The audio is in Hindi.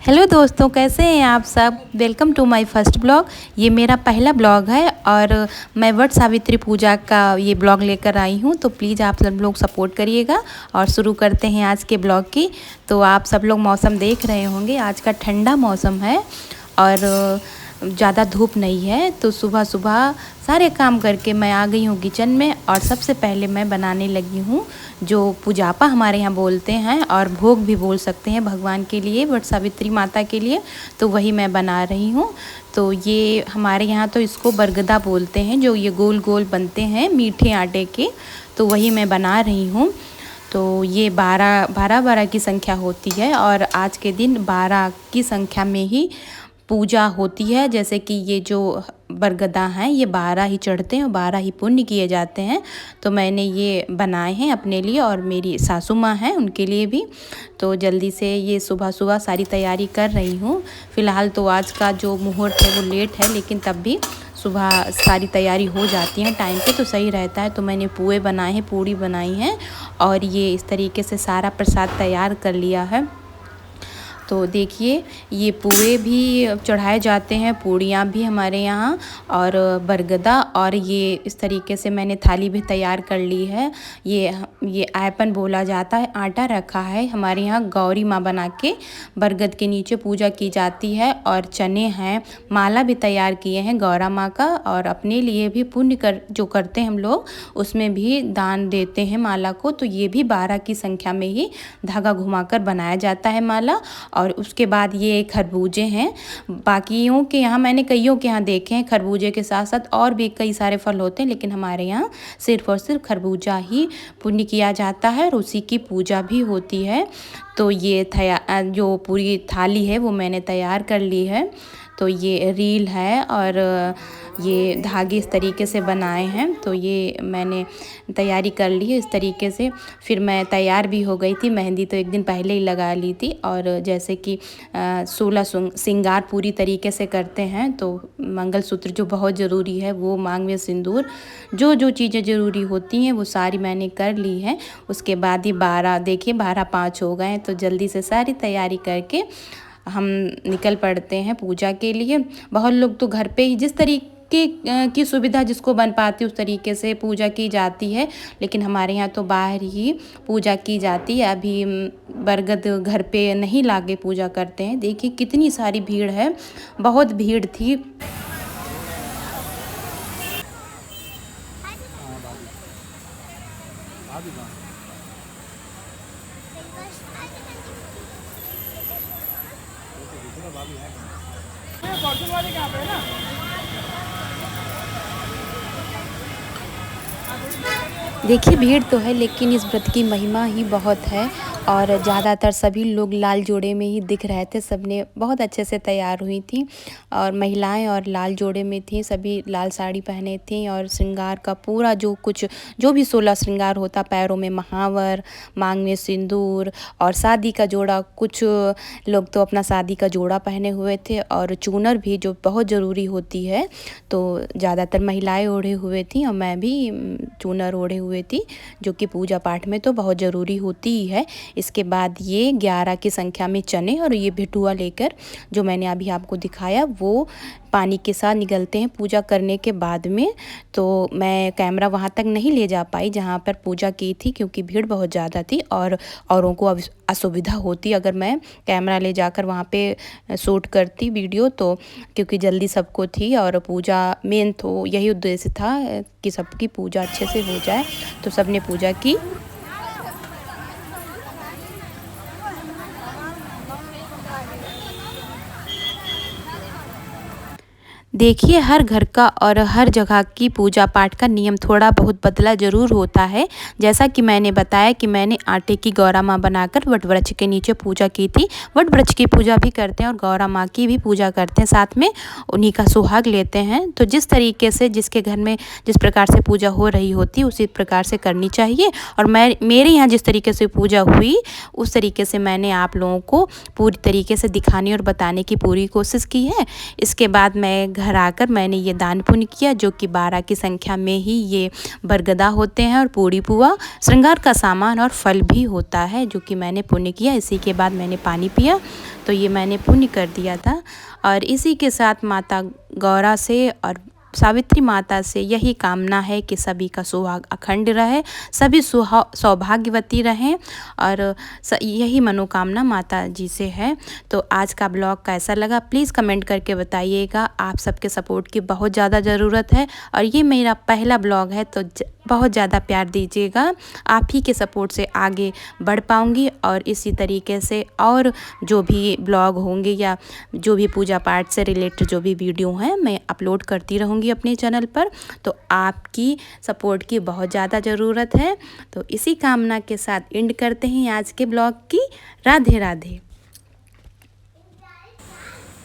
हेलो दोस्तों, कैसे हैं आप सब। Welcome to my first blog. ये मेरा पहला ब्लॉग है और मैं वट सावित्री पूजा का ये ब्लॉग लेकर आई हूँ। तो प्लीज़ आप सब लोग सपोर्ट करिएगा और शुरू करते हैं आज के ब्लॉग की। तो आप सब लोग मौसम देख रहे होंगे, आज का ठंडा मौसम है और ज़्यादा धूप नहीं है। तो सुबह सुबह सारे काम करके मैं आ गई हूँ किचन में और सबसे पहले मैं बनाने लगी हूँ जो पूजापा हमारे यहाँ बोलते हैं और भोग भी बोल सकते हैं भगवान के लिए, वट सावित्री माता के लिए। तो वही मैं बना रही हूँ। तो ये हमारे यहाँ तो इसको बरगदा बोलते हैं, जो ये गोल गोल बनते हैं मीठे आटे के। तो वही मैं बना रही हूँ। तो ये 12 की संख्या होती है और आज के दिन 12 की संख्या में ही पूजा होती है। जैसे कि ये जो बरगदा हैं ये 12 ही चढ़ते हैं और 12 ही पुण्य किए जाते हैं। तो मैंने ये बनाए हैं अपने लिए और मेरी सासू माँ हैं उनके लिए भी। तो जल्दी से ये सुबह सुबह सारी तैयारी कर रही हूँ। फ़िलहाल तो आज का जो मुहूर्त है वो लेट है, लेकिन तब भी सुबह सारी तैयारी हो जाती है टाइम पे तो सही रहता है। तो मैंने पुए बनाए हैं, पूड़ी बनाई हैं और ये इस तरीके से सारा प्रसाद तैयार कर लिया है। तो देखिए ये पुए भी चढ़ाए जाते हैं, पूड़ियाँ भी हमारे यहाँ और बरगदा, और ये इस तरीके से मैंने थाली भी तैयार कर ली है। ये आयपन बोला जाता है, आटा रखा है हमारे यहाँ गौरी माँ बना के बरगद के नीचे पूजा की जाती है। और चने हैं, माला भी तैयार किए हैं गौरा माँ का, और अपने लिए भी पुण्य जो करते हैं हम लोग उसमें भी दान देते हैं माला को। तो ये भी 12 की संख्या में ही धागा घुमाकर बनाया जाता है माला। और उसके बाद ये खरबूजे हैं, बाकियों के यहाँ मैंने कईयों के यहाँ देखे हैं खरबूजे के साथ साथ और भी कई सारे फल होते हैं, लेकिन हमारे यहाँ सिर्फ़ और सिर्फ खरबूजा ही पुण्य किया जाता है और उसी की पूजा भी होती है। तो ये जो पूरी थाली है वो मैंने तैयार कर ली है। तो ये रील है और ये धागे इस तरीके से बनाए हैं। तो ये मैंने तैयारी कर ली है इस तरीके से। फिर मैं तैयार भी हो गई थी, मेहंदी तो एक दिन पहले ही लगा ली थी। और जैसे कि 16 श्रृंगार पूरी तरीके से करते हैं। तो मंगलसूत्र जो बहुत ज़रूरी है वो, मांग में सिंदूर, जो चीज़ें ज़रूरी होती हैं वो सारी मैंने कर ली है। उसके बाद ही 12 देखिए 12:05 हो गए हैं। तो जल्दी से सारी तैयारी करके हम निकल पड़ते हैं पूजा के लिए। बहुत लोग तो घर पे ही जिस तरीके की सुविधा जिसको बन पाती है उस तरीके से पूजा की जाती है, लेकिन हमारे यहाँ तो बाहर ही पूजा की जाती है। अभी बरगद घर पे नहीं लाके पूजा करते हैं। देखिए कितनी सारी भीड़ है, बहुत भीड़ थी। देखिए भीड़ तो है, लेकिन इस व्रत की महिमा ही बहुत है और ज़्यादातर सभी लोग लाल जोड़े में ही दिख रहे थे। सबने बहुत अच्छे से तैयार हुई थी और महिलाएं और लाल जोड़े में थी, सभी लाल साड़ी पहने थी। और श्रृंगार का पूरा जो भी 16 श्रृंगार होता, पैरों में महावर, मांग में सिंदूर और शादी का जोड़ा, कुछ लोग तो अपना शादी का जोड़ा पहने हुए थे और चूनर भी जो बहुत ज़रूरी होती है। तो ज़्यादातर महिलाएं ओढ़े हुए थी और मैं भी चूनर ओढ़े हुए थी, जो कि पूजा पाठ में तो बहुत ज़रूरी होती ही है। इसके बाद ये 11 की संख्या में चने और ये भिटुआ लेकर जो मैंने अभी आपको दिखाया वो पानी के साथ निकलते हैं पूजा करने के बाद में। तो मैं कैमरा वहाँ तक नहीं ले जा पाई जहाँ पर पूजा की थी, क्योंकि भीड़ बहुत ज़्यादा थी और औरों को असुविधा होती अगर मैं कैमरा ले जाकर वहाँ पे शूट करती वीडियो। तो क्योंकि जल्दी सबको थी और पूजा मेन तो यही उद्देश्य था कि सबकी पूजा अच्छे से हो जाए। तो सबने पूजा की। देखिए हर घर का और हर जगह की पूजा पाठ का नियम थोड़ा बहुत बदला ज़रूर होता है। जैसा कि मैंने बताया कि मैंने आटे की गौरा माँ बनाकर वट वृक्ष के नीचे पूजा की थी। वट वृक्ष की पूजा भी करते हैं और गौरा माँ की भी पूजा करते हैं, साथ में उन्हीं का सुहाग लेते हैं। तो जिस तरीके से जिसके घर में जिस प्रकार से पूजा हो रही होती उसी प्रकार से करनी चाहिए। और मेरे यहाँ जिस तरीके से पूजा हुई उस तरीके से मैंने आप लोगों को पूरी तरीके से दिखाने और बताने की पूरी कोशिश की है। इसके बाद मैं घर धराकर मैंने ये दान पुण्य किया, जो कि 12 की संख्या में ही ये बरगदा होते हैं और पूड़ी पुआ श्रृंगार का सामान और फल भी होता है, जो कि मैंने पुण्य किया। इसी के बाद मैंने पानी पिया, तो ये मैंने पुण्य कर दिया था। और इसी के साथ माता गौरा से और सावित्री माता से यही कामना है कि सभी का सुहाग अखंड रहे, सभी सौभाग्यवती रहें, और यही मनोकामना माता जी से है। तो आज का ब्लॉग कैसा लगा प्लीज़ कमेंट करके बताइएगा। आप सबके सपोर्ट की बहुत ज़्यादा ज़रूरत है और ये मेरा पहला ब्लॉग है, तो बहुत ज़्यादा प्यार दीजिएगा। आप ही के सपोर्ट से आगे बढ़ पाऊँगी और इसी तरीके से और जो भी ब्लॉग होंगे या जो भी पूजा पाठ से रिलेटेड जो भी वीडियो हैं मैं अपलोड करती रहूँगी अपने चैनल पर। तो आपकी सपोर्ट की बहुत ज़्यादा ज़रूरत है। तो इसी कामना के साथ एंड करते हैं आज के ब्लॉग की। राधे राधे।